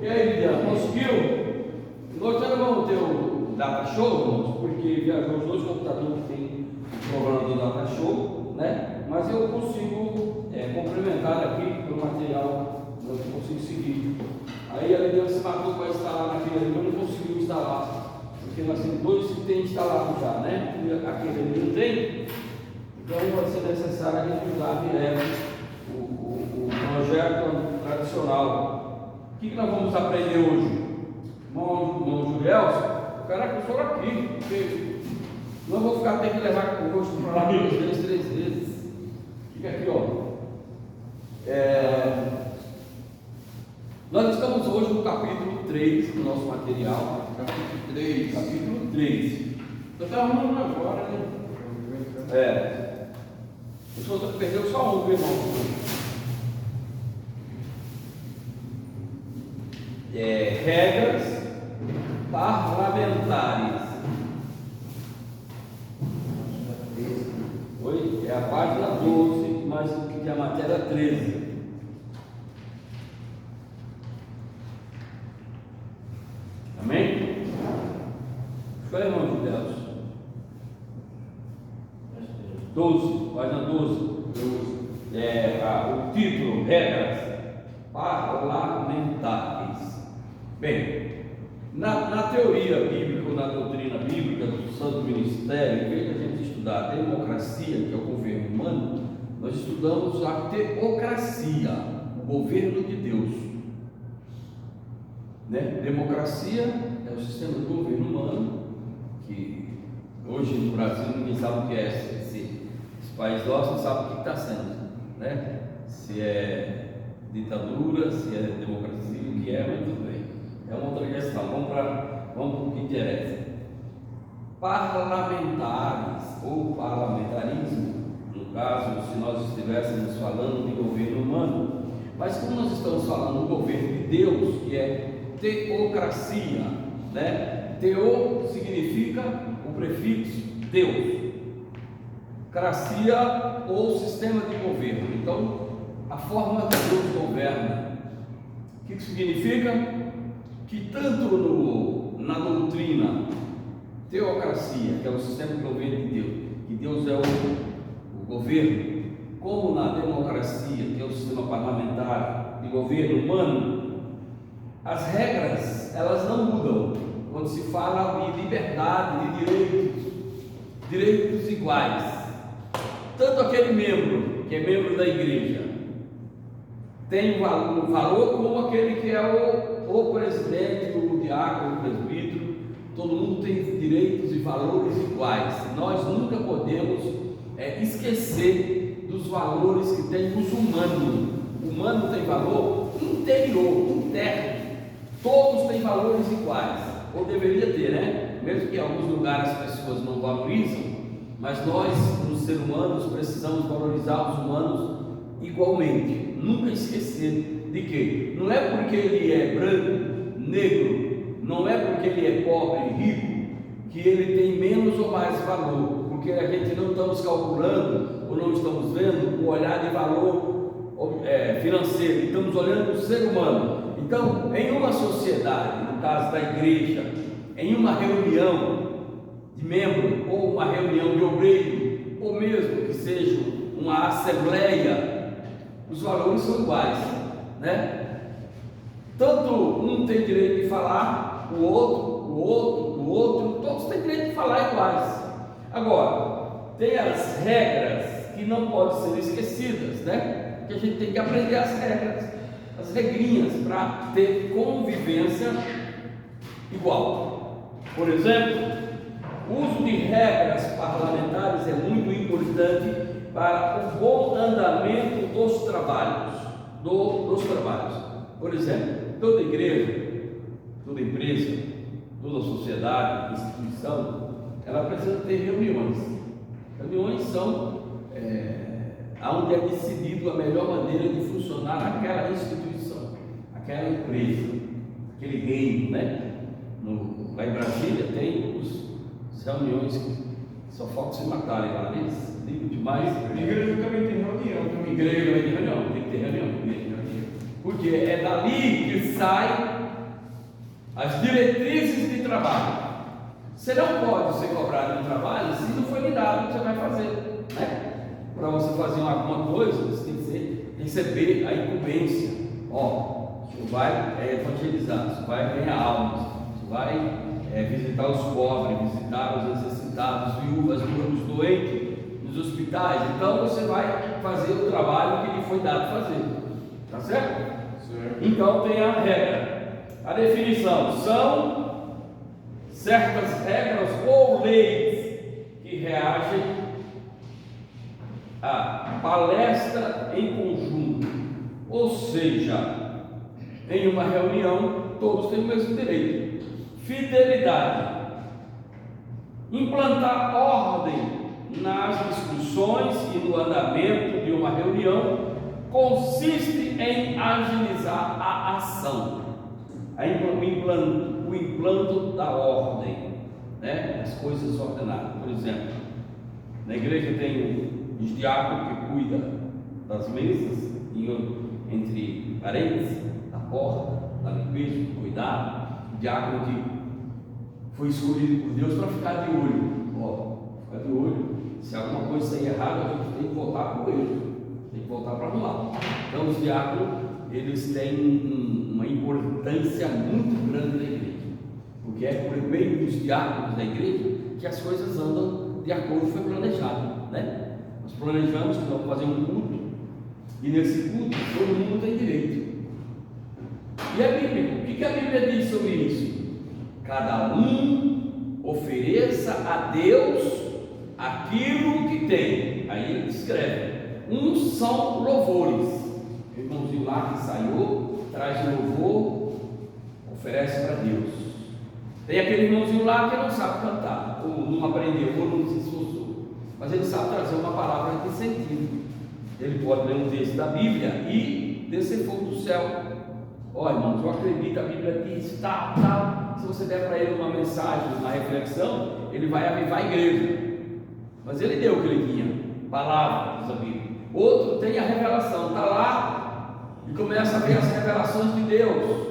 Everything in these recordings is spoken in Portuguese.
E aí, Liliana, conseguiu? Nós já não vamos ter o Data Show, irmãos, porque viajou os dois computadores que tem o programa do Data Show, né? Mas eu consigo complementar aqui pelo material, eu consigo seguir. Aí a Liliana se matou para instalar naquele ali, mas não conseguiu instalar, porque nós temos dois que tem instalado já, né? E aquele ali não tem, então vai ser necessário a gente usar direto o projeto tradicional. O que nós vamos aprender hoje? Irmão Julielson, o cara que eu sou aqui, porque não vou ficar tendo que levar o rosto para lá 2 vezes, 3 vezes. Fica aqui, ó. Nós estamos hoje no capítulo 3 do nosso material. Capítulo 3. Eu estava arrumando agora, né? O senhor perdeu só um, irmão. Regras parlamentares. Oi? É a página 12, mas que é a matéria 13. Amém? Foi, irmão de Deus. 12, página 12. O título: Regras parlamentares. Bem, na teoria bíblica ou na doutrina bíblica do Santo Ministério, em vez de a gente estudar a democracia, que é o governo humano, nós estudamos a teocracia, o governo de Deus. Né? Democracia é o sistema de governo humano, que hoje no Brasil ninguém sabe o que é. Esse país nosso não sabe o que está sendo, né? Se é ditadura, se é democracia, o que é, mas tudo bem. É uma outra questão. Vamos para o que interessa. Parlamentares ou parlamentarismo, no caso, se nós estivéssemos falando de governo humano, mas como nós estamos falando do governo de Deus, que é teocracia, né? Teo significa o prefixo Deus, cracia ou sistema de governo. Então, a forma que Deus governa. O que significa? Que tanto na doutrina teocracia, que é o sistema de governo de Deus, que Deus é o governo, como na democracia, que é o sistema parlamentar de governo humano, as regras, elas não mudam quando se fala de liberdade, de direitos iguais. Tanto aquele membro, que é membro da igreja, tem valor como aquele que é o presidente, o diácono, o presbítero. Todo mundo tem direitos e valores iguais. Nós nunca podemos esquecer dos valores que tem os humanos. O humano tem valor interior, interno. Todos têm valores iguais, ou deveria ter, né? Mesmo que em alguns lugares as pessoas não valorizam, mas nós, os seres humanos, precisamos valorizar os humanos igualmente. Nunca esquecer de que não é porque ele é branco, negro, não é porque ele é pobre, rico, que ele tem menos ou mais valor, porque a gente não estamos calculando ou não estamos vendo o olhar de valor financeiro, estamos olhando para o ser humano. Então, em uma sociedade, no caso da igreja, em uma reunião de membro, ou uma reunião de obreiro, ou mesmo que seja uma assembleia, os valores são iguais, né? Tanto um tem direito de falar, o outro, todos têm direito de falar iguais. Agora, tem as regras que não podem ser esquecidas, né? Que a gente tem que aprender as regras, as regrinhas, para ter convivência igual. Por exemplo, o uso de regras parlamentares é muito importante para o bom andamento dos trabalhos. Por exemplo, toda igreja, toda empresa, toda sociedade, instituição, ela precisa ter reuniões. Reuniões são onde é decidido a melhor maneira de funcionar aquela instituição, aquela empresa, aquele reino, né? Lá em Brasília tem as reuniões que só falta se matarem lá, né? Ligo demais. Igreja também tem reunião. Igreja também tem reunião, tem que ter reunião. Porque é dali que sai as diretrizes de trabalho. Você não pode ser cobrado no trabalho se não foi lhe dado o que você vai fazer, né? Para você fazer alguma coisa, você tem que receber a incumbência. Ó, você vai evangelizar, você vai ganhar almas, você vai visitar os pobres, visitar os necessitados, viúvas, os doentes nos hospitais. Então você vai fazer o trabalho que lhe foi dado fazer, tá certo? Então tem a regra, a definição: são certas regras ou leis que reagem à palestra em conjunto, ou seja, em uma reunião todos têm o mesmo direito. Fidelidade: implantar ordem nas discussões e no andamento de uma reunião consiste em agilizar a ação, o implanto da ordem, né? As coisas ordenadas. Por exemplo, na igreja tem os diáconos que cuidam das mesas, entre parentes, da porta, da limpeza, do cuidado. O diácono que foi escolhido por Deus para ficar de olho, ficar de olho. Se alguma coisa sair errada, a gente tem que voltar para o erro, tem que voltar para arrumar. Então os diáconos, eles têm uma importância muito grande na igreja, porque é por meio dos diáconos da igreja que as coisas andam de acordo com o que foi planejado, né? Nós planejamos que vamos fazer um culto, e nesse culto todo mundo tem direito. E a Bíblia, o que a Bíblia diz sobre isso? Cada um ofereça a Deus aquilo que tem. Aí ele escreve: uns são louvores. O irmãozinho lá que ensaiou, traz louvor, oferece para Deus. Tem aquele irmãozinho lá que não sabe cantar, ou não aprendeu, ou não se esforçou, mas ele sabe trazer uma palavra de sentido. Ele pode ler um texto da Bíblia e descer fogo do céu. Ó, irmãos, eu acredito, a Bíblia diz tal. Se você der para ele uma mensagem, uma reflexão, ele vai avivar a igreja. Mas ele deu o que ele tinha, palavra, diz a Bíblia. Outro tem a revelação, está lá e começa a ver as revelações de Deus,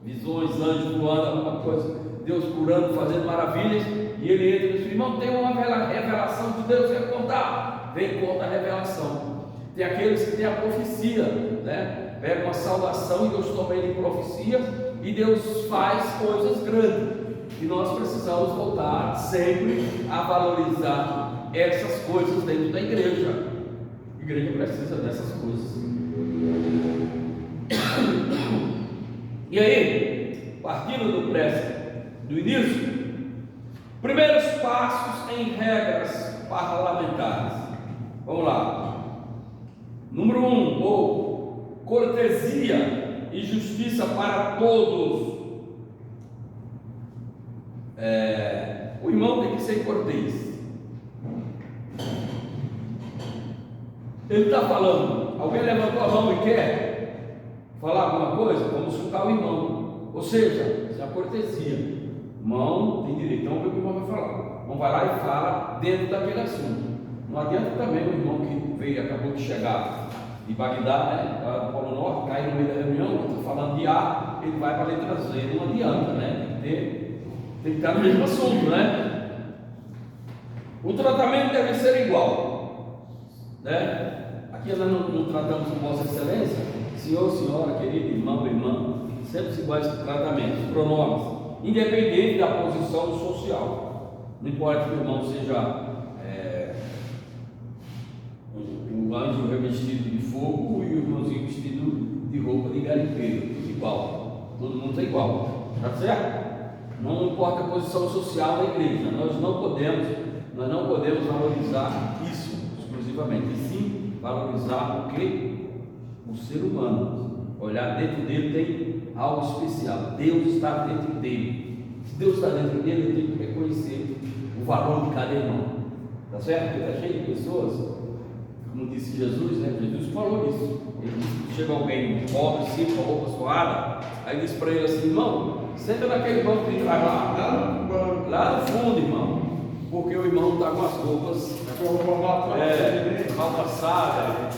visões, anjos voando, alguma coisa, Deus curando, fazendo maravilhas, e ele entra e diz: irmão, tem uma revelação de Deus, quer contar? Vem, conta a revelação. Tem aqueles que têm a profecia, né? Pega uma salvação e Deus toma ele em profecia, e Deus faz coisas grandes, e nós precisamos voltar sempre a valorizar essas coisas dentro da igreja. A igreja precisa dessas coisas. E aí, partindo do início, primeiros passos em regras parlamentares. Vamos lá. Número 1, ou cortesia e justiça para todos. O irmão tem que ser cortês. Ele está falando, alguém levantou a mão e quer falar alguma coisa, vamos escutar o irmão. Ou seja, isso é a cortesia. O irmão tem direito, então o que o irmão vai falar? O irmão vai lá e fala dentro daquele assunto. Não adianta também o irmão que veio, acabou de chegar de Bagdá, né, do Polo Norte, cai no meio da reunião, eu estou falando de A, ele vai para a letra Z, não adianta, né? Tem que estar no mesmo assunto, né? O tratamento deve ser igual, né? Aqui nós não tratamos com Vossa Excelência, senhor, senhora, querido, irmão, irmã, sempre iguais tratamentos, pronomes, independente da posição social. Não importa que o irmão seja um anjo revestido de fogo e o irmãozinho vestido de roupa de garimpeiro, igual, todo mundo é igual, tá certo? Não importa a posição social da igreja, nós não podemos valorizar isso exclusivamente, e sim valorizar o que? O ser humano. Olhar dentro dele tem algo especial, Deus está dentro dele. Se Deus está dentro dele, eu tenho que reconhecer o valor de cada irmão, tá certo? Porque está cheio de pessoas, como disse Jesus, né? Jesus falou isso. Ele disse: chega alguém pobre, simples, com a roupa suada, aí diz para ele assim: irmão, senta naquele banco de trás lá no fundo, irmão, porque o irmão está com as roupas mal passadas,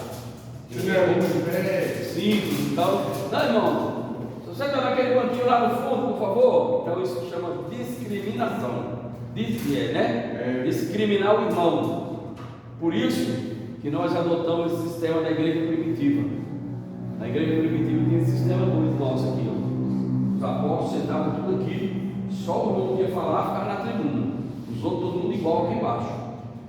simples, então, não, irmão, Você está naquele banquinho lá no fundo, por favor? Então isso se chama discriminação. Discriminar o irmão. Por isso que nós adotamos esse sistema da igreja primitiva. Na igreja primitiva tinha esse sistema do nosso aqui, ó. Os apóstolos sentavam tudo aqui, só o irmão que ia falar ficava na tribuna, os outros todo mundo igual aqui embaixo.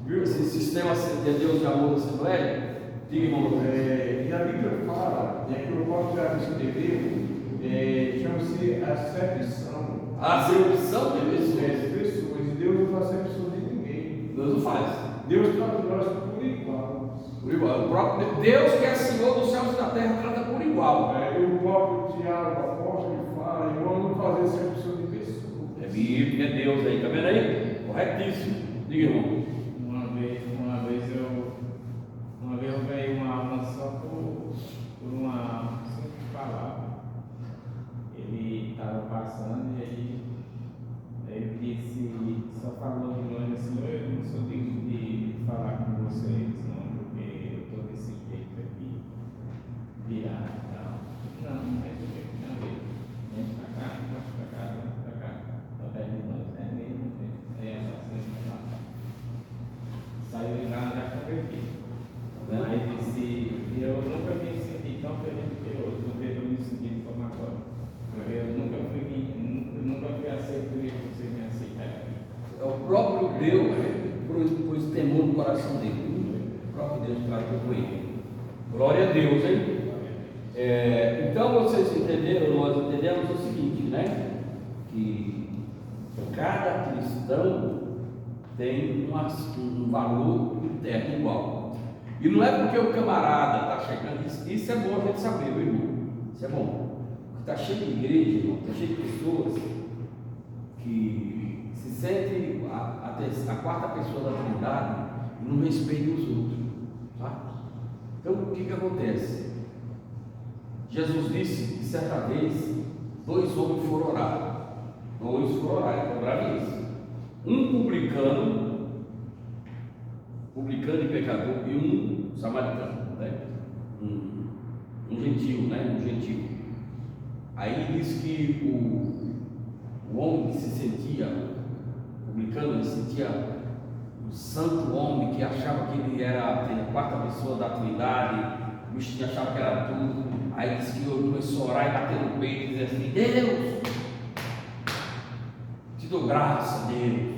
Viu esse sistema de Deus de amor da Assembleia? Diga, irmão. E a Bíblia fala, que eu posso já escrever, chama-se acepção. Acepção de pessoas. Deus não faz acepção de ninguém. Deus não faz. Deus trata nós por igual. Por igual. O próprio Deus, que é Senhor dos céus e da terra, trata por igual. E o próprio Tiago, apóstolo, ele fala: irmão, não fazer acepção de pessoas. É Bíblia, é Deus aí, tá vendo aí? Corretíssimo. Diga, irmão. Uma vez eu ganhei uma alma só por uma simples palavra. Ele estava passando e aí ele disse, só falou de longe assim: eu não sou digno de falar com vocês, não, porque eu estou desse jeito aqui, virado e tal. Não é do jeito, não é. Vem pra cá, vem pra cá, não perde de nós, é mesmo. Aí é assim, saiu de lá, já converti. Aí disse: eu nunca me senti tão feliz que hoje, não vejo eu me sentir como agora. Eu nunca fui aceito por isso, você me aceitaram. É o próprio Deus que pôs temor no coração dele. O próprio Deus tratou com ele. Glória a Deus, hein? Então vocês entenderam, nós entendemos o seguinte, né? Que cada cristão tem um valor interno igual. E não é porque o camarada está chegando, isso é bom a gente saber, meu irmão. Isso é bom. Está cheio de igreja, irmão, está cheio de pessoas que se sentem a quarta pessoa da Trindade e não respeitam os outros. Tá? Então o que acontece? Jesus disse que certa vez 2 homens foram orar. 2 foram orar, então grave isso. Um publicano e pecador, e um samaritano, né? Um gentil, né? Um gentil. Aí diz que o homem que se sentia publicano, ele se sentia o santo homem que achava que ele era a quarta pessoa da Trindade, o bichinho achava que era tudo. Aí diz que eu começou a orar e bater no peito e dizer assim: Deus, te dou graça, Deus.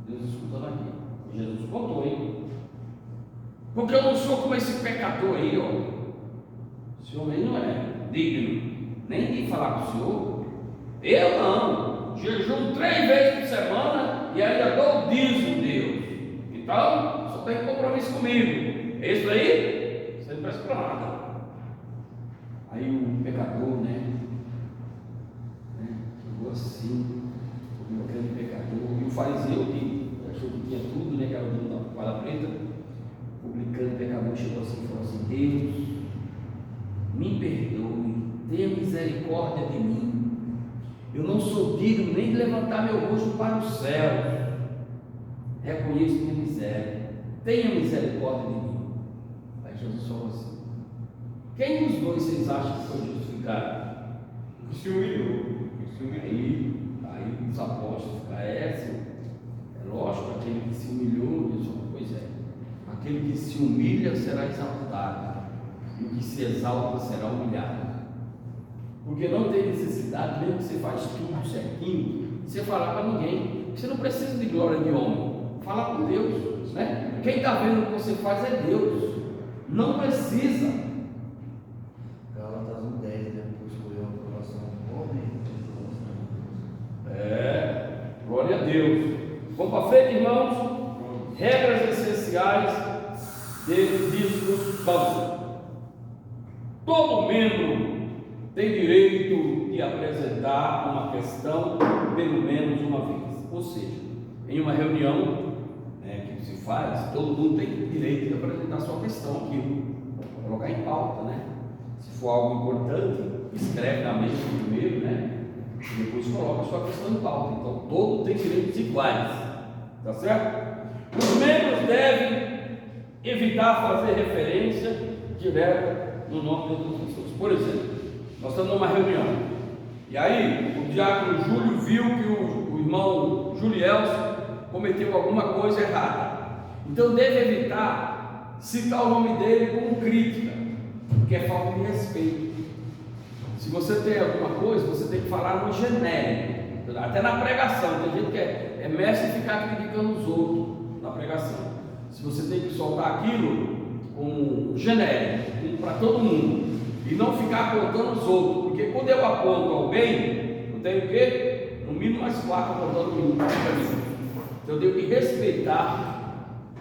Deus escutando aqui. Jesus contou, hein? Porque eu não sou como esse pecador aí, ó. Esse homem não é digno nem de falar com o Senhor. Eu não. Jejum 3 vezes por semana e ainda dou o dízimo, Deus. Então, só tem compromisso comigo. É isso aí? Você não presta para nada. Aí o pecador, né? Chegou assim, o grande pecador. E o fariseu que achou que tinha tudo, né? Que era o dono da palha preta. O publicano pecador chegou assim e falou assim: Deus, me perdoe, tenha misericórdia de mim. Eu não sou digno nem de levantar meu rosto para o céu. Reconheço minha miséria. Tenha misericórdia de mim. Aí Jesus falou assim: quem dos 2 vocês acham que foi justificado? Que se humilhou. Aí os apóstolos ficam: é lógico, aquele que se humilhou. Pois é, aquele que se humilha será exaltado, e o que se exalta será humilhado. Porque não tem necessidade, mesmo que você faz tudo certinho, você falar para ninguém. Você não precisa de glória de homem. Falar com Deus, né? Quem está vendo o que você faz é Deus. Não precisa. Gálatas 1:10, né? Por escolher a aprovação do homem. Glória a Deus. Vamos para frente, irmãos. Regras essenciais de discussão. Todo membro tem direito de apresentar uma questão pelo menos uma vez. Ou seja, em uma reunião, né, que se faz, todo mundo tem direito de apresentar sua questão aqui, colocar em pauta, né? Se for algo importante, escreve na mente primeiro, né? E depois coloca a sua questão em pauta. Então todo tem direitos iguais, tá certo? Os membros devem evitar fazer referência direta no nome de outras pessoas. Por exemplo, Nós estamos numa reunião. E aí, o diácono Júlio viu que o irmão Julielson cometeu alguma coisa errada. Então deve evitar citar o nome dele como crítica, porque é falta de respeito. Se você tem alguma coisa, você tem que falar no genérico. Até na pregação, tem gente que é mestre em ficar criticando os outros na pregação. Se você tem que soltar aquilo como genérico, para todo mundo, e não ficar apontando os outros, porque quando eu aponto alguém, eu tenho o quê? No mínimo mais 4 apontando um para mim. Então eu tenho que respeitar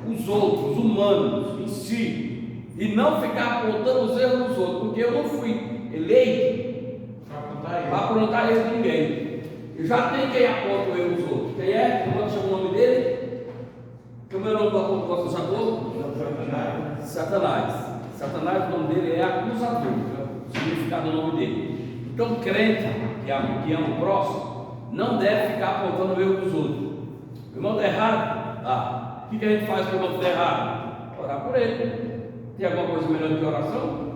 os outros, os humanos em si, e não ficar apontando os erros dos outros, porque eu não fui eleito para aprontar erro de ninguém. Eu já tenho quem aponta o erro dos outros. Quem é? Como é que chama o nome dele? Como é o nome do acusador? Satanás. Satanás, o nome dele é acusador, o significado do nome dele. Então, crente que ama o próximo não deve ficar apontando o erro dos outros. O irmão está errado. O que a gente faz para o irmão está errado? Orar por ele. Tem alguma coisa melhor do que oração?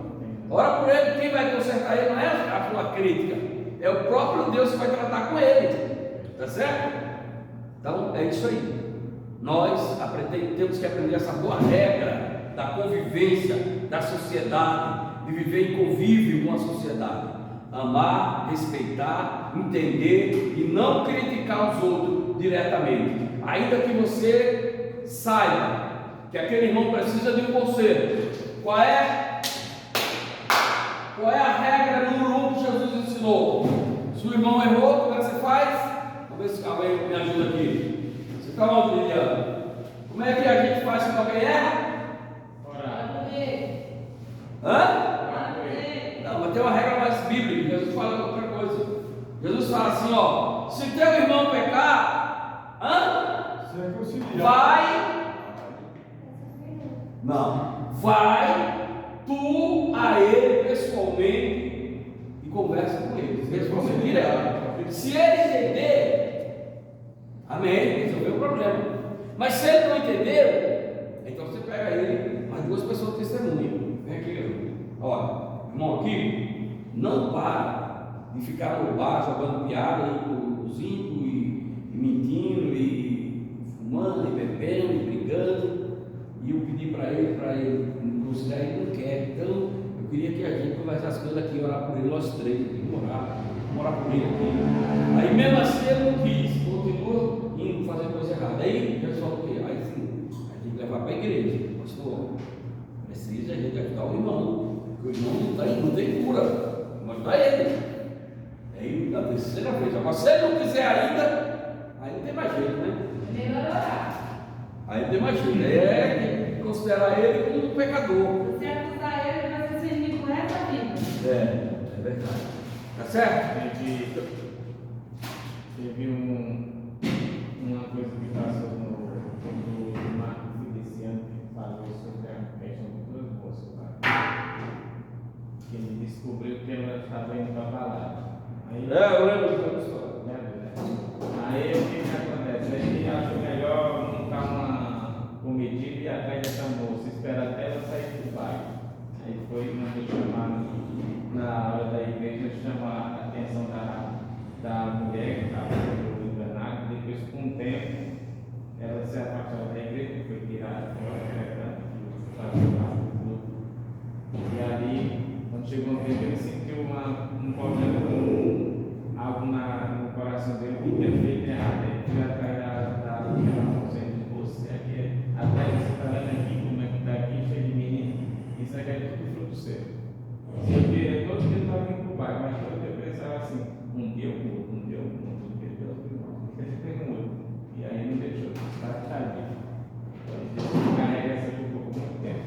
Ora por ele. Quem vai consertar ele não é a sua crítica, é o próprio Deus que vai tratar com ele. Está certo? Então é isso aí. Nós temos que aprender essa boa regra da convivência, da sociedade, de viver em convívio com a sociedade. Amar, respeitar, entender e não criticar os outros diretamente. Ainda que você saiba que aquele irmão precisa de um conselho. Qual é a regra número 1 que Jesus ensinou? Se o irmão errou, como é que você faz? Vamos ver se alguém me ajuda aqui. Você está onde, Liliana? Como é que a gente faz quando alguém erra? Orar. Não, mas tem uma regra mais bíblica. Jesus fala outra coisa. Jesus fala assim, se teu irmão pecar, vai tu a ele pessoalmente e conversa com ele. Responde direto. Se ele entender, amém, resolveu o problema. Mas se ele não entender, então você pega ele, mais 2 pessoas testemunham. Vem aqui, olha, irmão, aqui, não para de ficar no bar jogando piada com os ímpios e mentindo e fumando e bebendo e brigando. E eu pedi para ele buscar, ele não quer. Então eu queria que a gente conversasse com ele aqui, orar por ele, nós 3, vamos orar por ele aqui. Aí mesmo assim ele não quis, continua indo fazer coisa errada. Aí o pessoal o quê? Aí sim, a gente levar para a igreja. Pastor, precisa a gente ajudar o irmão, porque o irmão não tem cura, mas ajudar ele. Aí na terceira vez, agora se ele não quiser ainda, aí não tem mais jeito, né? Melhor orar. Aí não tem mais jeito, tem que considerar ele como um pecador. Você acusar ele, vai ser seu inimigo por essa vida. É verdade. Tá certo? Teve uma coisa que passou no Marco Feliciano, que falou sobre a questão de 2 moços lá. Que ele descobriu que ela estava indo para a balada. Aí, eu lembro dessa história. Aí o que acontece? Ele achou melhor montar uma comitiva e ir atrás dessa moça, esperar até ela sair do bairro. Aí foi mandou chamar na hora da igreja, chamar a atenção da mulher que estava sendo enganada. Depois, com o tempo, ela se afastou da igreja, foi tirada fora, e ali, quando chegou um tempo, ele sentiu um problema com algo no coração dele que tinha feito errado. Ele foi atrás da moça e disse: você aqui, até você está vendo aqui, como é que está aqui, cheio de menino, isso aqui é tudo fruto seu. Seu diretor que ele estava indo para o bairro, mas todo dia eu pensava assim: um dia eu vou, Deus me mostra, ele tem um outro. E aí não deixou, está tadinho. Então, carrega essa culpa por muito tempo.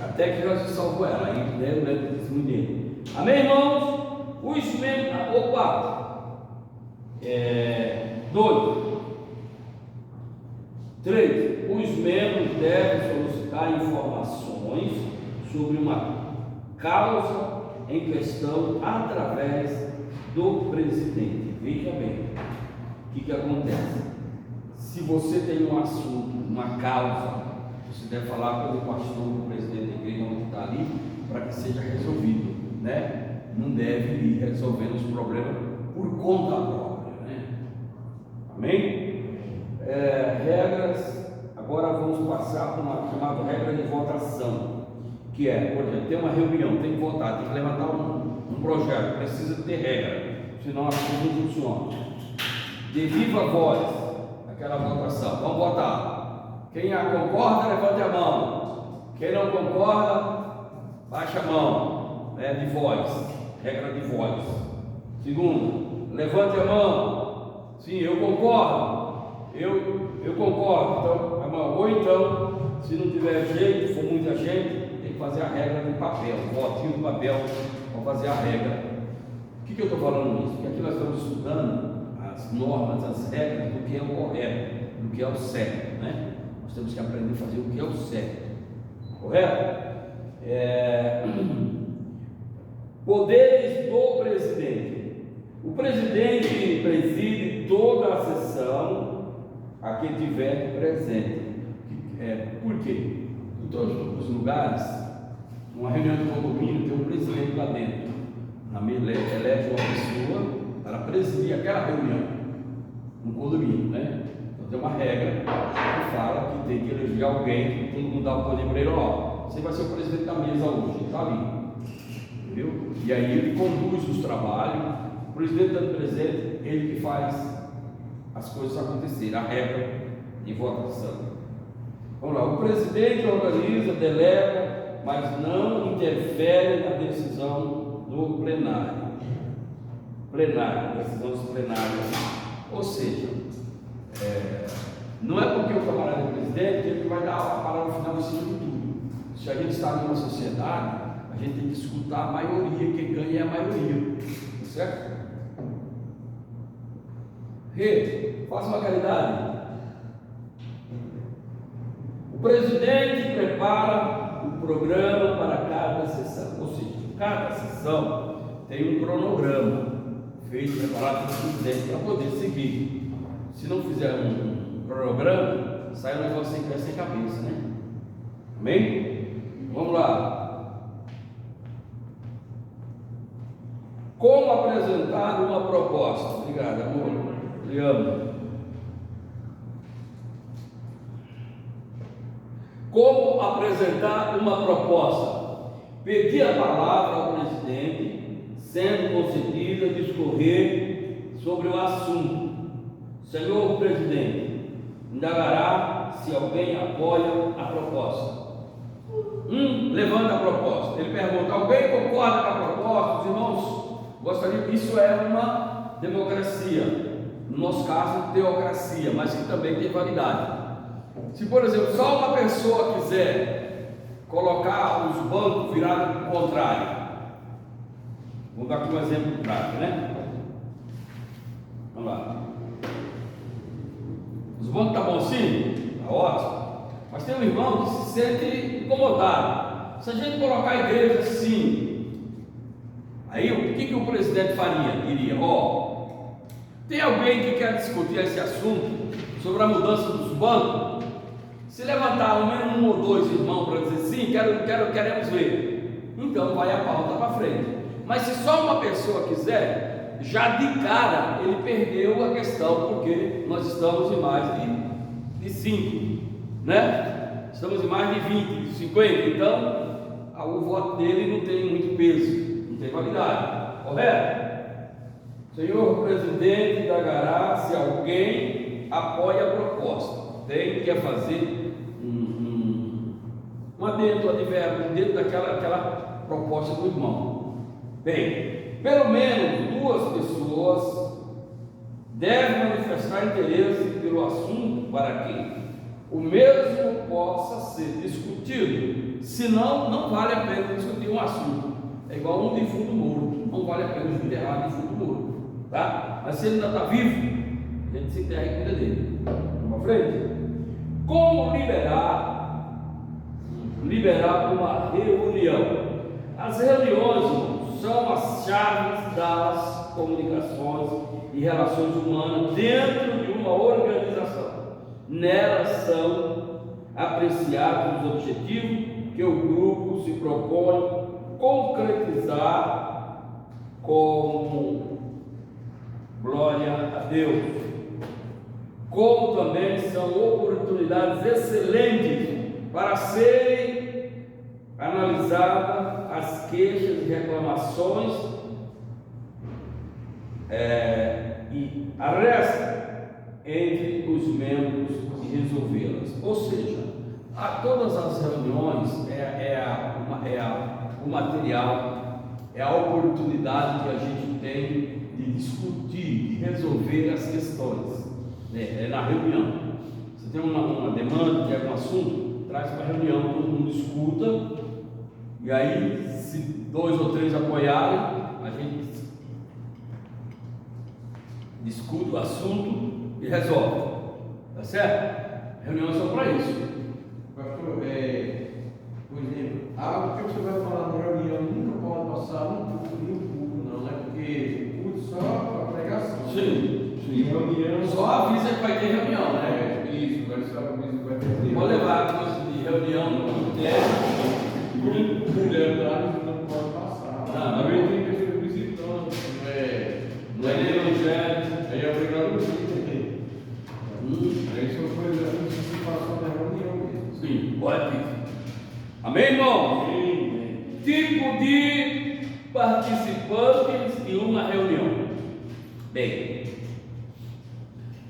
Até que Jesus salvou ela, aí eu lembro desse dele. Amém, irmãos? Os membros. 2. 3. Os membros devem solicitar informações sobre uma causa em questão através do presidente. Veja bem, o que acontece? Se você tem um assunto, uma causa, você deve falar com o pastor, o presidente da igreja onde está ali, para que seja resolvido, né? não deve ir resolvendo os problemas por conta própria, né? Amém? Regras. Agora vamos passar para uma chamada regra de votação, que é, por exemplo, tem uma reunião, tem que votar, tem que levantar um projeto, precisa ter regra, senão a coisa não funciona. De viva voz, aquela votação, vamos votar. Quem concorda, levante a mão. Quem não concorda, baixa a mão, de voz, regra de voz. Segundo, levante a mão. Sim, eu concordo. Eu concordo, então, a mão. Ou então, se não tiver jeito, for muita gente, tem que fazer a regra no papel, votinho no papel para fazer a regra. O que eu estou falando nisso? Porque aqui nós estamos estudando as normas, as regras do que é o correto, do que é o certo, né? Nós temos que aprender a fazer o que é o certo, correto? Poderes do presidente. O presidente preside toda a sessão a quem tiver presente. Por quê? Em todos os lugares, numa reunião de condomínio, tem um presidente lá dentro. Elege uma pessoa para presidir aquela reunião, no condomínio, né? Então tem uma regra que fala que tem que eleger alguém, que todo mundo dá o poder para ele, você vai ser o presidente da mesa hoje, está ali. Entendeu? E aí ele conduz os trabalhos, o presidente está presente, ele que faz as coisas acontecerem, a regra de votação. Vamos lá, o presidente organiza, delega, mas não interfere na decisão do plenário. Decisões plenárias. Ou seja, não é porque o camarada é presidente que ele vai dar a palavra final em cima de tudo. Se a gente está numa sociedade, a gente tem que escutar a maioria, quem ganha é a maioria, certo? Faça uma caridade. O presidente prepara o programa para cada sessão, ou seja, cada sessão tem um cronograma feito, preparado pelo presidente para poder seguir. Se não fizer um cronograma, sai um negócio sem pé, sem cabeça, né? Amém? Vamos lá. Como apresentar uma proposta? Obrigado, amor. Te amo. Como apresentar uma proposta? Pedir a palavra ao presidente, sendo concedida, discorrer sobre o assunto. Senhor presidente, indagará se alguém apoia a proposta. Levanta a proposta. Ele pergunta: alguém concorda com a proposta? Os irmãos gostariam. Isso é uma democracia. No nosso caso, teocracia, mas que também tem validade. Se, por exemplo, só uma pessoa quiser colocar os bancos virados para o contrário, vou dar aqui um exemplo prático, né? Vamos lá. Os bancos estão bom assim? Está ótimo. Mas tem um irmão que se sente incomodado. Se a gente colocar a igreja assim, aí o que o presidente faria? Diria: tem alguém que quer discutir esse assunto sobre a mudança dos bancos? Se levantar ao menos um ou dois irmãos para dizer sim, queremos ver, então vai a pauta para frente. Mas se só uma pessoa quiser, já de cara ele perdeu a questão, porque nós estamos em mais de 5, né? Estamos em mais de 20, 50, então o voto dele não tem muito peso, não tem validade, correto? Senhor presidente, indagará se alguém apoia a proposta. Tem que fazer um adendo, advérbio dentro daquela proposta do irmão. Bem, pelo menos 2 pessoas devem manifestar interesse pelo assunto para que o mesmo possa ser discutido. Senão, não vale a pena discutir um assunto. É igual um defunto morto, não vale a pena enterrar um defunto morto. Tá? Mas se ele ainda está vivo, a gente se enterra e cuida dele. Vamos para frente. Como liberar uma reunião? As reuniões são as chaves das comunicações e relações humanas dentro de uma organização. Nelas são apreciados os objetivos que o grupo se propõe concretizar como glória a Deus, como também são oportunidades excelentes para serem analisadas as queixas e reclamações e a resta entre os membros e resolvê-las. Ou seja, a todas as reuniões o material, é a oportunidade que a gente tem de discutir, de resolver as questões, né? É na reunião. Você tem uma demanda, tem algum assunto, traz para a reunião, todo mundo escuta, e aí, se 2 ou 3 apoiarem, a gente discute o assunto e resolve, tá certo? Reuniões são para isso. Pastor, por exemplo, algo que você vai falar na reunião nunca pode passar no público, não, né? Porque o público só para pregação. Sim, E reunião. Só avisa que vai ter reunião, né? Isso, vai só avisa que vai ter. Pode levar coisa de reunião no tempo. Verdade, não pode passar. Não, Também tem pessoas visitando, Não é nem evangelho. Aí é obrigado a vir. Aí são coisas que se passam na reunião mesmo. Sim, pode vir. Amém, irmão? Sim. Tipo de participantes de uma reunião. Bem,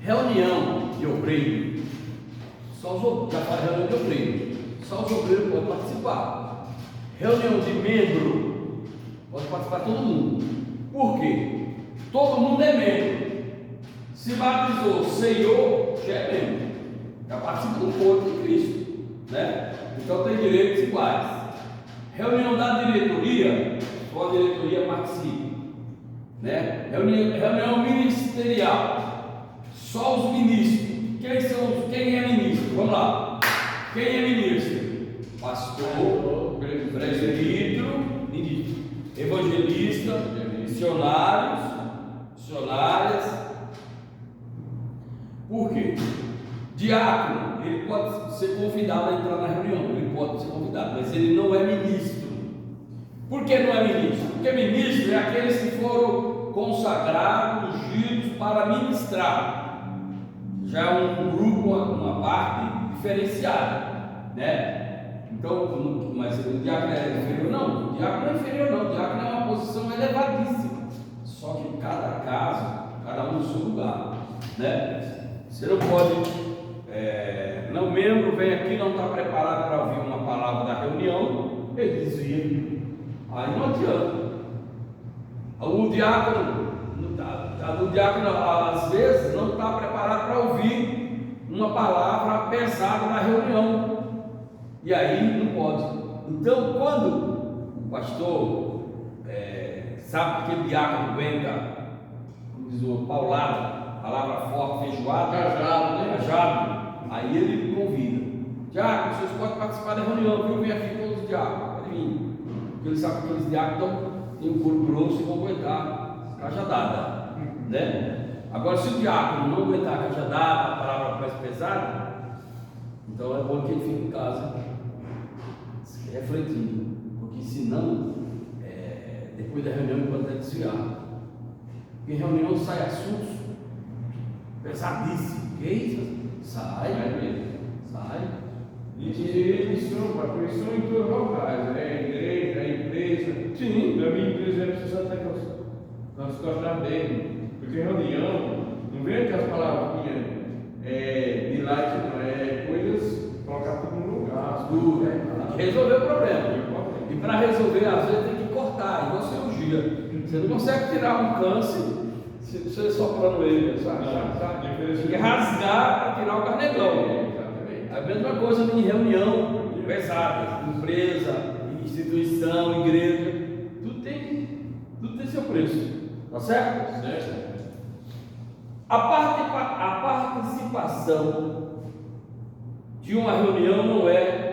reunião de obreiro, só os obreiros, já fala reunião de obreiro, só os obreiros podem participar. Reunião de membro, pode participar todo mundo. Por quê? Todo mundo é membro. Se batizou, ceiou, já é membro. Já participa do corpo de Cristo, né? Então tem direitos iguais. Reunião da diretoria, só a diretoria participa, né? Reunião ministerial, só os ministros. Quem é ministro? Vamos lá. Quem é ministro? Pastor, presbítero, ministro, evangelista, missionários, missionárias. Por quê? Diácono, ele pode ser convidado a entrar na reunião, ele pode ser convidado, mas ele não é ministro. Por que não é ministro? Porque ministro é aqueles que foram consagrados, ungidos para ministrar. Já é um grupo, uma parte diferenciada, né? Então, mas o diácono é inferior? Não, o diácono não é inferior, não. O diácono é uma posição elevadíssima. Só que cada caso, cada um no seu lugar, né? Você não pode. Não, membro vem aqui, não está preparado para ouvir uma palavra da reunião, ele desvia. Aí não adianta. O diácono às vezes não está preparado para ouvir uma palavra pesada na reunião. E aí não pode. Então, quando o pastor sabe que aquele diácono aguenta, como diz o paulado, palavra forte, feijoada, cajado, aí ele convida. Diácono, vocês podem participar da reunião, viu? Vem aqui todos os diáconos, pode vir. Porque ele sabe que aqueles diáconos têm um corpo grosso e vão aguentar cajadada, né? Agora, se o diácono não aguentar a cajadada, a palavra mais pesada, então é bom que ele fique em casa refletindo, porque senão, depois da reunião, ele pode até desviar. Porque em reunião sai assuntos pesadíssimos. Que isso? Sai. E isso em todos os locais, igreja, empresa. Sim. Na minha empresa precisa até nós tornar bem. Porque reunião, não vem aquelas palavrinhas de light, não, coisas, colocar tudo no lugar. Resolver o problema. E para resolver, às vezes tem que cortar, igual cirurgia. Você não consegue tirar um câncer se você soprando ele, sabe? Tem que rasgar para tirar o carnegão. A mesma coisa em reunião pesada, empresa, instituição, igreja, tudo tem seu preço, tá certo? A participação de uma reunião não é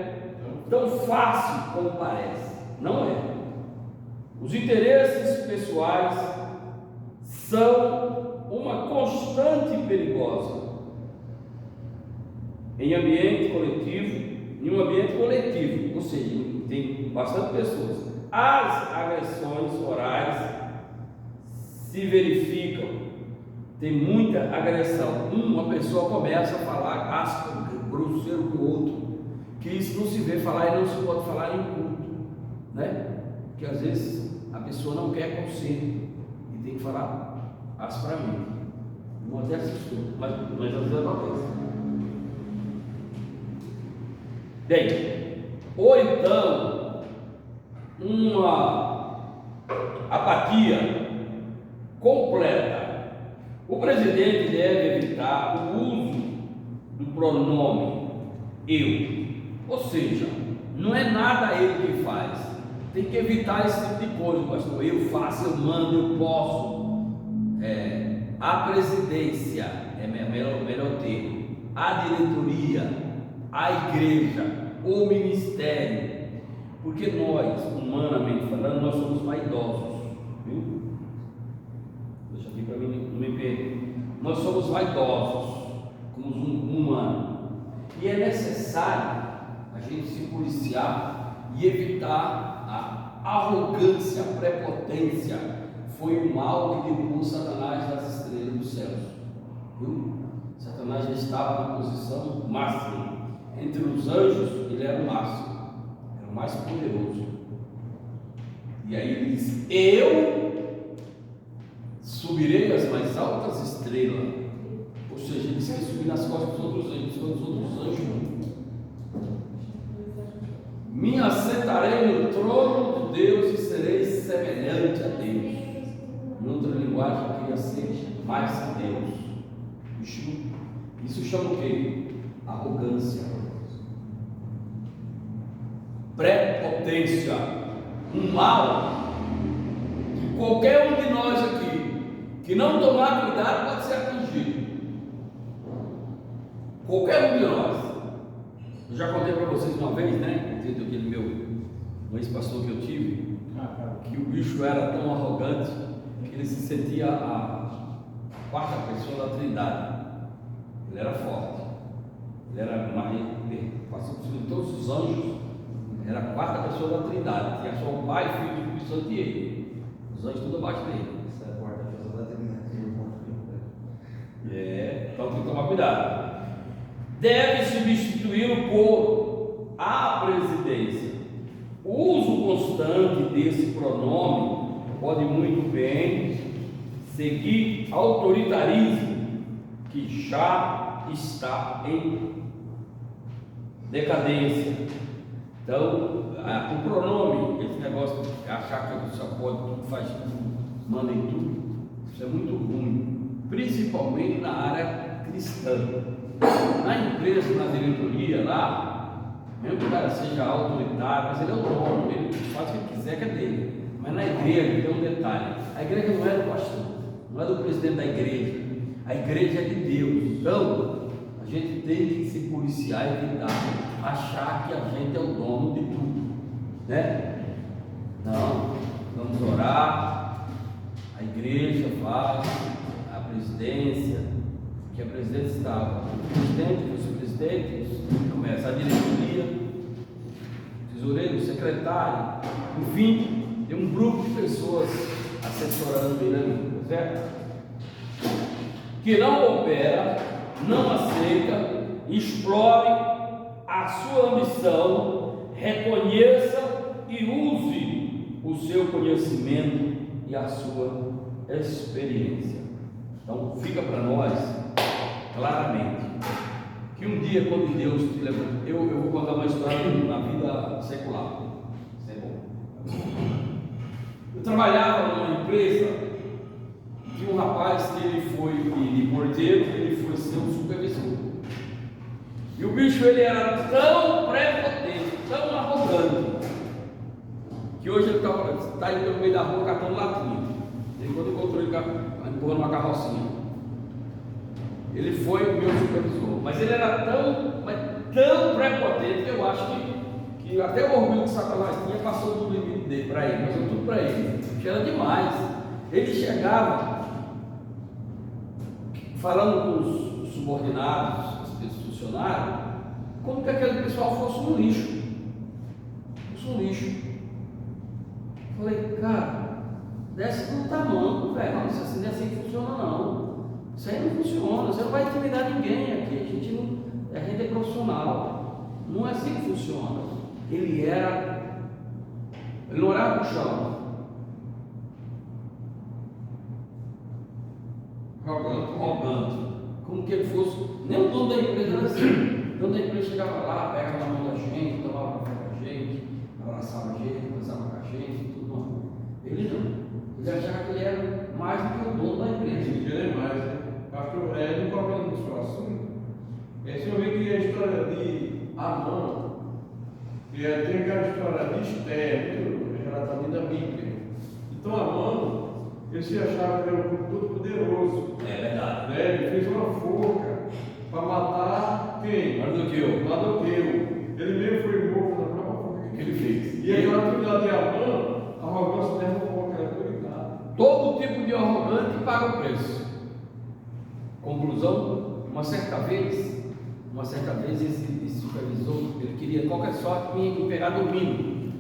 tão fácil como parece, não é. Os interesses pessoais são uma constante perigosa em um ambiente coletivo, ou seja, tem bastante pessoas. As agressões orais se verificam, tem muita agressão. Uma pessoa começa a falar áspero, grosseiro com o outro, que isso não se vê falar e não se pode falar em culto, né? Que às vezes a pessoa não quer conselho e tem que falar asperamente. Uma dessas coisas, mas às vezes acontece. Bem, ou então uma apatia completa. O presidente deve evitar o uso do pronome eu, ou seja, não é nada ele que faz, tem que evitar esse tipo de coisa, pastor. Eu faço, eu mando, eu posso. A presidência é melhor termo, a diretoria, a igreja, o ministério, porque nós, humanamente falando, nós somos vaidosos, viu? Deixa aqui para mim não me perder. Nós somos vaidosos, como um humano, e é necessário a gente se policiar e evitar a arrogância, a prepotência. Foi o mal que derrubou Satanás das estrelas dos céus, viu? Satanás já estava na posição máxima. Entre os anjos, ele era o máximo, era o mais poderoso. E aí ele diz: eu subirei as mais altas estrelas. Ou seja, ele disse que subir nas costas dos outros anjos, quando os outros anjos me assentarei no trono de Deus e serei semelhante a Deus. Em outra linguagem, eu queria ser mais que Deus. Isso chama o quê? Arrogância, prepotência, um mal que qualquer um de nós aqui que não tomar cuidado pode ser atingido. Qualquer um de nós. Eu já contei para vocês uma vez, né? Contei daquele um ex-pastor que eu tive, que o bicho era tão arrogante que ele se sentia a quarta pessoa da Trindade. Ele era forte, ele era mais, passou por cima de todos os anjos, era a quarta pessoa da Trindade, tinha só o Pai, Filho e Espírito Santo e ele. Os anjos tudo abaixo dele. Essa é a quarta pessoa da Trindade. Então tem que tomar cuidado. Deve substituí-lo por a presidência. O uso constante desse pronome pode muito bem seguir autoritarismo que já está em decadência. Então, o pronome, esse negócio de achar que você pode tudo, faz tudo, manda em tudo, isso é muito ruim, principalmente na área cristã. Na empresa, na diretoria lá, mesmo que o cara seja autoritário, mas ele é o dono, ele faz o que ele quiser, que é dele. Mas na igreja tem um detalhe: a igreja não é do pastor, não é do presidente da igreja, a igreja é de Deus. Então a gente tem que se policiar e evitar achar que a gente é o dono de tudo, né? Não, vamos orar, a igreja faz, a presidência, que a presidência estava, o presidente, o vice-presidente, começa a diretoria, o tesoureiro, o secretário, enfim, tem um grupo de pessoas assessorando ele ali, certo? Que não opera, não aceita, explore a sua ambição, reconheça e use o seu conhecimento e a sua experiência. Então fica para nós claramente que um dia, quando Deus te levantou, eu vou contar uma história na vida secular. Isso é bom. Eu trabalhava numa empresa, tinha um rapaz que ele foi de porteiro, ele foi ser um supervisor. E o bicho, ele era tão prepotente, tão arrogante, que hoje ele está indo pelo meio da rua catando latinha. E quando encontrou ele empurrando uma carrocinha, ele foi o meu supervisor. Mas ele era tão prepotente que eu acho que até o orgulho que Satanás tinha passou do limite dele para ele, passou tudo para ele. Que era demais. Ele chegava falando com os subordinados, os funcionários, como que aquele pessoal fosse um lixo. Fosse um lixo. Falei, cara, desce no tamanho, velho. Você ninguém aqui, a gente é profissional, não é assim que funciona. Ele não olhava para o chão, rogando, como que ele fosse, nem o dono da empresa era assim. O dono da empresa chegava lá, pegava na mão da gente, tomava café com a gente, abraçava a gente, conversava com a gente, tudo mais. Ele não, ele achava que ele era mais do que o dono da empresa. Ele é mais, né? Pastor, não colocando no seu assunto, se eu ver que a história de Amã, e tem aquela história de Esther, relatada da Bíblia. Então Amã, ele se achava que era um todo poderoso. É verdade. Né? Ele fez uma forca para matar quem? Mardoqueu. Ele mesmo foi morto na própria forca que ele fez. E aí, na atividade de Amã, a arrogância derrubou aquela autoridade. Todo tipo de arrogante paga o preço. Conclusão, uma certa vez esse supervisor, ele queria qualquer sorte me pegar dormindo.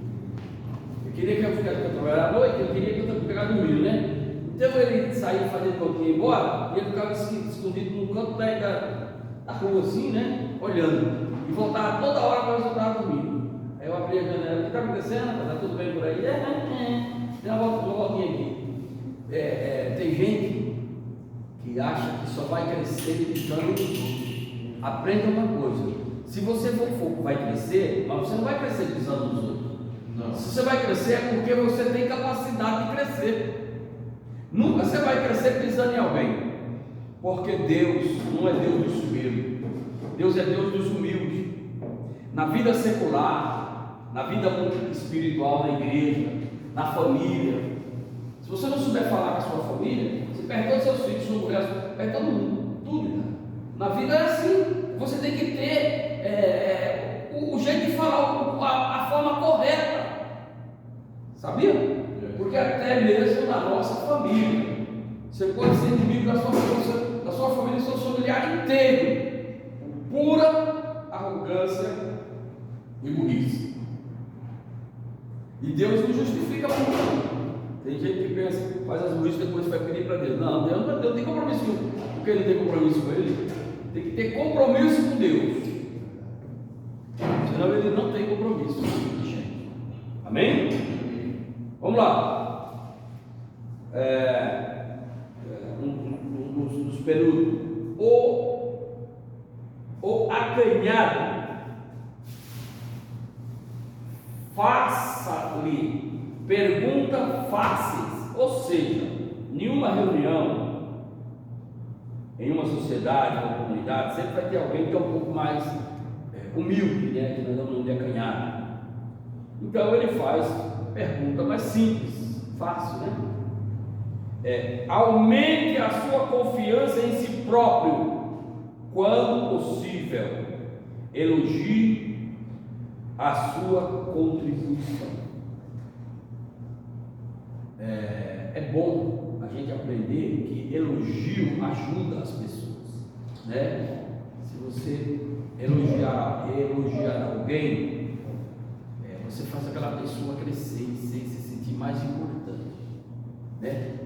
Ele queria que eu trabalhasse à noite, ele queria que eu pegasse dormindo, né? Então ele saía fazendo que eu ia embora, e ele ficava escondido num canto da rua assim, né? Olhando. E voltava toda hora para eu estava dormindo. Aí eu abria a janela, o que está acontecendo? Está tudo bem por aí? Tem uma voltinha aqui. Tem gente que acha que só vai crescer pisando nos outros. Aprenda uma coisa: se você for fogo, vai crescer, mas você não vai crescer pisando nos outros. Não. Se você vai crescer é porque você tem capacidade de crescer. Nunca você vai crescer pisando em alguém, porque Deus não é Deus dos subidos, Deus é Deus dos humildes. Na vida secular, na vida espiritual, na igreja, na família, se você não souber falar com a sua família, você perde todos os seus filhos, sua mulher, perde todo mundo, tudo. Né? Na vida é assim, você tem que ter o jeito de falar, a forma correta, sabia? Porque até mesmo na nossa família, você pode ser inimigo da sua família, do seu familiar inteiro, por pura arrogância e burrice. E Deus não justifica por isso. Tem gente que pensa, faz as burrices e depois vai pedir para Deus. Não, Deus não tem compromisso com ele. Por que não tem compromisso com ele? Tem que ter compromisso com Deus. Senão ele não tem compromisso. Amém? Vamos lá. Nos períodos. O acanhado, faça-lhe perguntas fáceis, ou seja, nenhuma reunião, em uma sociedade, uma comunidade, sempre vai ter alguém que é um pouco mais humilde, né? Que nós chamamos de acanhado. Então ele faz pergunta mais simples, fácil, né? Aumente a sua confiança em si próprio, quando possível, elogie a sua contribuição. É bom a gente aprender que elogio ajuda as pessoas, né? Se você elogiar alguém, você faz aquela pessoa crescer e se sentir mais importante, né?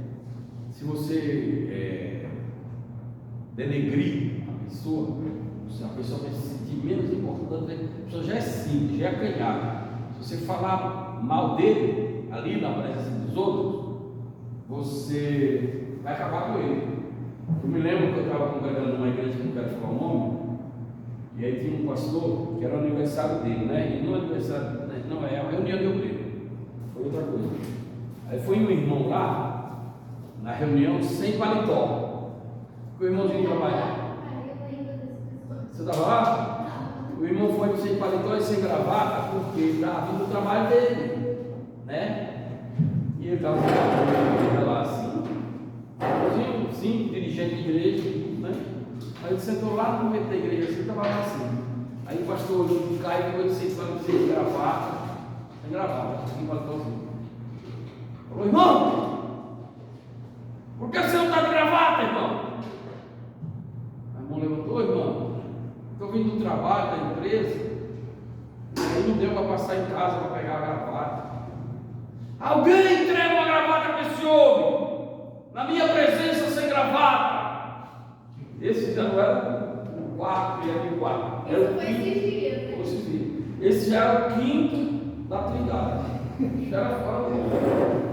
Se você denegrir a pessoa vai se sentir menos importante, a pessoa já é simples, já é acanhada. Se você falar mal dele ali na presença dos outros, você vai acabar com ele. Eu me lembro que eu estava congregando numa igreja que não quero falar o nome, e aí tinha um pastor que era o aniversário dele, né? E não é aniversário, não é a reunião de obreiro, foi outra coisa. Aí foi um irmão lá na reunião sem paletó, o irmãozinho trabalhava. Você estava lá? O irmão foi sem paletó e sem gravata porque estava vindo do trabalho dele, né? E ele estava lá assim, sim, dirigente de igreja, né? Aí ele sentou lá no meio da igreja, assim, estava lá assim. Aí o pastor olhou para o Caio e foi sem gravata, sem paletózinho. Falou: irmão, por que você não está de gravata, irmão? A irmão levantou: irmão, estou vindo do trabalho, da empresa, aí não deu para passar em casa para pegar a gravata. Alguém entrega uma gravata para esse homem, na minha presença sem gravata. Esse já não era quarto e aqui o quarto. Isso foi esses dias, né? Você viu. Esse já era o quinto da Trindade. Já era fora do mundo.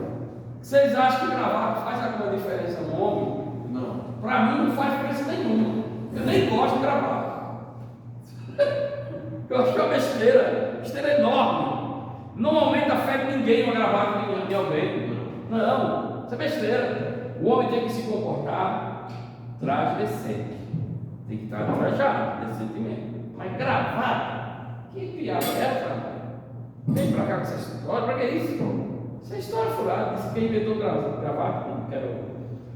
Vocês acham que gravata faz alguma diferença no homem? Não. Para mim não faz diferença nenhuma. Eu nem gosto de gravata. Eu acho que é uma besteira enorme. Não aumenta a fé de ninguém uma gravata de alguém. Não, isso é besteira. O homem tem que se comportar traje decente. Tem que estar trajado decentemente. Mas gravata, que piada é essa? Vem pra cá com essa história, pra que isso? Isso é história furada. Disse quem inventou gravata, não quero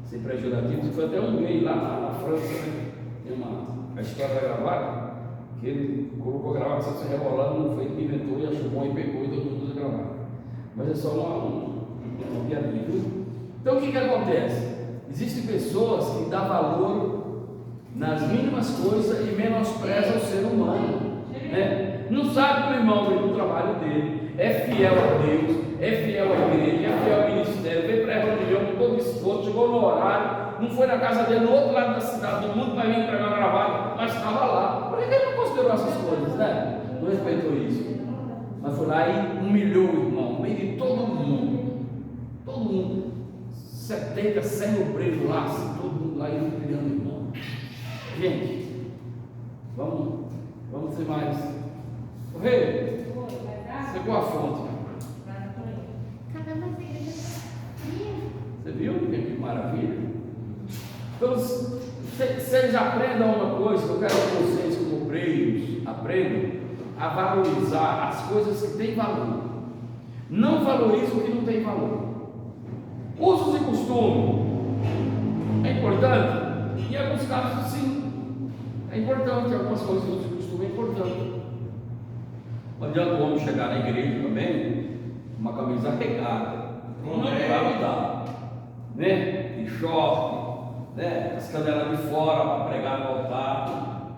ser prejudicativo. Foi até um gay lá na França, né? Tem a história da gravata, que ele colocou a gravata se rebolando, não foi ele que inventou e achou bom e pegou e todo mundo usa gravata. Mas é só uma piadinha, viu? Então o que acontece? Existem pessoas que dão valor nas mínimas coisas e menosprezam o ser humano, né? Não sabe que o irmão vem do trabalho dele, é fiel a Deus, é fiel à igreja, é fiel ao ministério, veio para a reunião com todo esforço, chegou no horário, não foi na casa dele, no outro lado da cidade, do mundo para vir entregar uma gravata, mas estava lá. Por que ele não considerou essas coisas, né? Não respeitou isso. Mas foi lá e humilhou o irmão, no meio de todo mundo. Todo mundo. 70, 100 obreiros lá, assim, todo mundo lá e humilhando o irmão. Gente, vamos ser mais. O rei, chegou a fonte. Você viu que maravilha? Então, vocês aprendam uma coisa que eu quero que vocês, como obreiros, aprendam a valorizar as coisas que têm valor. Não valorize o que não tem valor. Usos e costumes é importante? Em alguns casos, sim. É importante, algumas coisas do uso e costume é importante. Não adianta o homem chegar na igreja também, uma camisa regada, não vai mudar, né? De short, né? As canelas de fora para pregar no altar,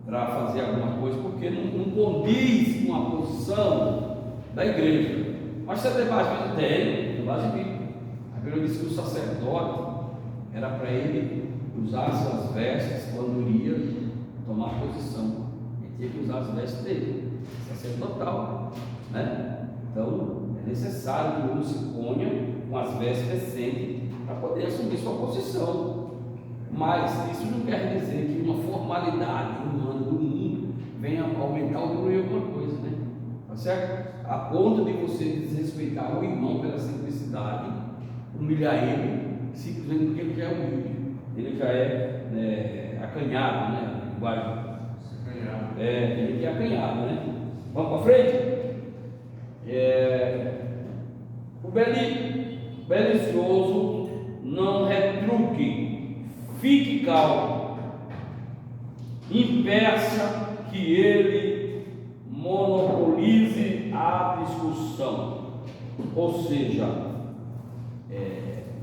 para fazer alguma coisa, porque não condiz com a posição da igreja. Mas você tem base, tem base bíblica. A Bíblia diz que o sacerdote era para ele usar as suas vestes quando iria tomar posição. Ele tinha que usar as vestes dele, sacerdotal, né? Então é necessário que o homem se ponha com as vestes decentes para poder assumir sua posição. Mas isso não quer dizer que uma formalidade humana do mundo venha aumentar ou diminuir alguma coisa, né? Tá certo? A ponto de você desrespeitar o irmão pela simplicidade, humilhar ele, simplesmente porque ele já é humilde, ele já é acanhado, né? Ele que é acanhado, né? Vamos para frente? O belicioso não retruque, fique calmo, impeça que ele monopolize a discussão. Ou seja,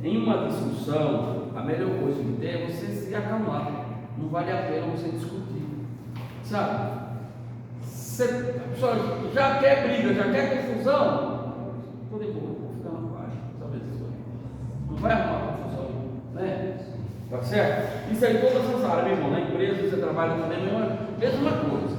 em uma discussão, a melhor coisa que tem é você se acalmar. Não vale a pena você discutir, sabe? A pessoa já quer briga, já quer confusão, estou de boa, vou ficar na paz, sabe? Não vai arrumar confusão, né? Tá certo? Isso aí todas as áreas, meu irmão, na empresa você trabalha também, mesma coisa.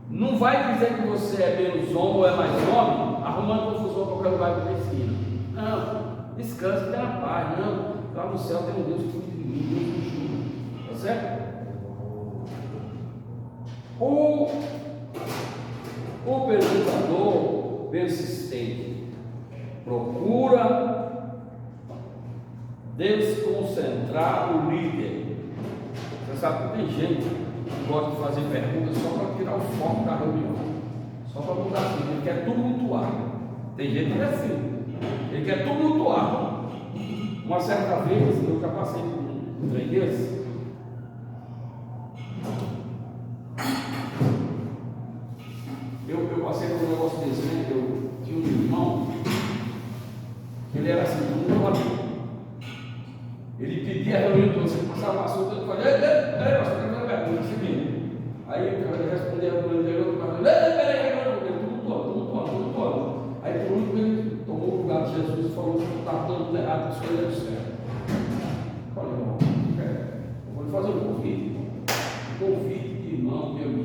Não vai dizer que você é menos homem ou é mais homem, arrumando confusão em qualquer lugar da esquina. Não, descansa, tenha na paz, não. Lá no céu tem um Deus que cuida de mim, Deus me ajuda, tá certo? O perguntador persistente procura desconcentrar o líder. Você sabe que tem gente que gosta de fazer perguntas só para tirar o foco da reunião, só para mudar assim, ele quer tumultuar. Tem gente que é assim, ele quer tumultuar. Uma certa vez, eu já passei por um trem desse. Eu passei por um negócio desse, né? Eu tinha um irmão, ele era assim, muito amigo. Ele pedia a reunião toda, você passava um assunto, ele falava, peraí, pastor, eu quero fazer uma pergunta, seguinte. Aí ele respondia a reunião dele, outro falava, peraí, tumultuando. Aí por último ele tomou o lugar de Jesus e falou que estava dando errado as coisas do céu.